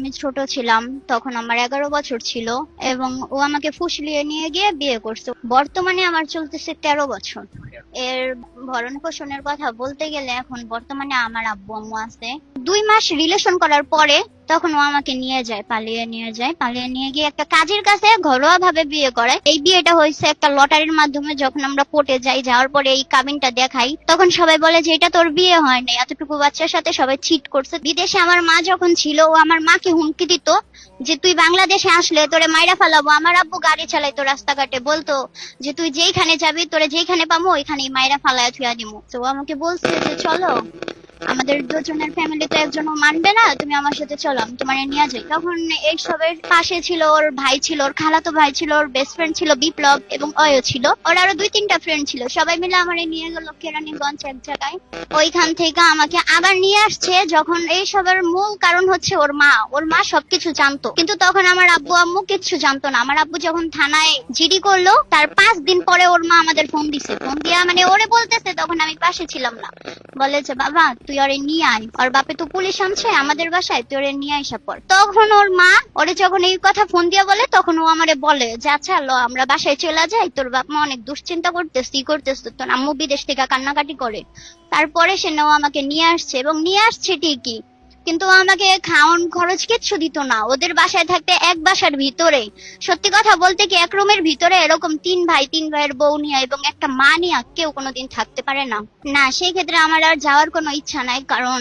আমি ছোট ছিলাম, তখন আমার 11 বছর ছিল, এবং ও আমাকে ফুসলিয়ে নিয়ে গিয়ে বিয়ে করছে। বর্তমানে আমার চলতেছে 13 বছর। এর ভরণ পোষণের কথা বলতে গেলে এখন বর্তমানে আমার আব্বু আম্মু আছে। 2 মাস রিলেশন করার পরে তখন ও আমাকে নিয়ে যায়, পালিয়ে নিয়ে গিয়ে একটা কাজের কাছে ঘরোয়া ভাবে বিয়ে করায়। এই বিয়েটা হয়েছে একটা লটারির মাধ্যমে। যখন আমরা কোর্টে যাই, যাওয়ার পরে এই কাবিনটা দেখাই, তখন সবাই বলে যে এটা তোর বিয়ে হয় না, এতটুকু বাচ্চার সাথে সবাই চিট করছে। বিদেশে আমার মা যখন ছিল, ও আমার মাকে হুমকি দিত যে তুই বাংলাদেশে আসলে তোরে মাইরা ফেলাবো। আমার আব্বু গাড়ি চালাইতো, রাস্তাঘাটে বলতো যে তুই যেইখানে যাবি, তোরে যেইখানে পাবো ওইখানেই মাইরা ফালায় থুয়া দিমু। তো ও আমাকে বলছে যে চলো, আমাদের দুজনের ফ্যামিলিতে একজনও মানবে না, তুমি আমার সাথে চলো, আমি তোমার নিয়ে যাই। তখন এইসবের পাশে ছিল ওর ভাই, ছিল ওর খালাতো ভাই, ছিল ওর বেস্ট ফ্রেন্ড ছিল বিপ্লব, এবং অয়ও ছিল। ওর আরো 2-3টা ফ্রেন্ড ছিল। সবাই মিলে আমারে নিয়ে গেল কেরানীগঞ্জ এক জায়গায়। ওইখান থেকে আমাকে আবার নিয়ে আসছে। যখন এইসবের মূল কারণ হচ্ছে ওর মা সবকিছু জানতো, কিন্তু তখন আমার আব্বু আম্মু কিচ্ছু জানতো না। আমার আব্বু যখন থানায় জিডি করলো, তার 5 দিন পরে ওর মা আমাদের ফোন দিছে। ফোন দিয়া মানে ওরে বলতেছে, তখন আমি পাশে ছিলাম না, বলে যে বাবা তুই ওরে নিয়ে আয়, ওর বাপে তো পুলিশ আনছে আমাদের বাসায়, তুই ওরে নিয়ে আইসা পর। তখন ওর মা ওরে যখন এই কথা ফোন দিয়া বলে, তখন ও আমারে বলে যে আচ্ছা লো আমরা বাসায় চলে যাই, তোর বাপ মা অনেক দুশ্চিন্তা করতেছে, তোর আম্মু বিদেশ থেকে কান্নাকাটি করে। তারপরে সে নেও আমাকে নিয়ে আসছে, এবং নিয়ে আসছে ঠিকই, কিন্তু ও আমাকে খাওয়ান খরচ কিচ্ছু দিত না। ওদের বাসায় থাকতে, এক বাসার ভিতরে, সত্যি কথা বলতে কি, এক রুমের ভিতরে এরকম 3 ভাইয়ের বউ নিয়ে এবং একটা মা নিয়ে কেউ কোনোদিন থাকতে পারে না। না, সেই ক্ষেত্রে আমার আর যাওয়ার কোনো ইচ্ছা নাই, কারণ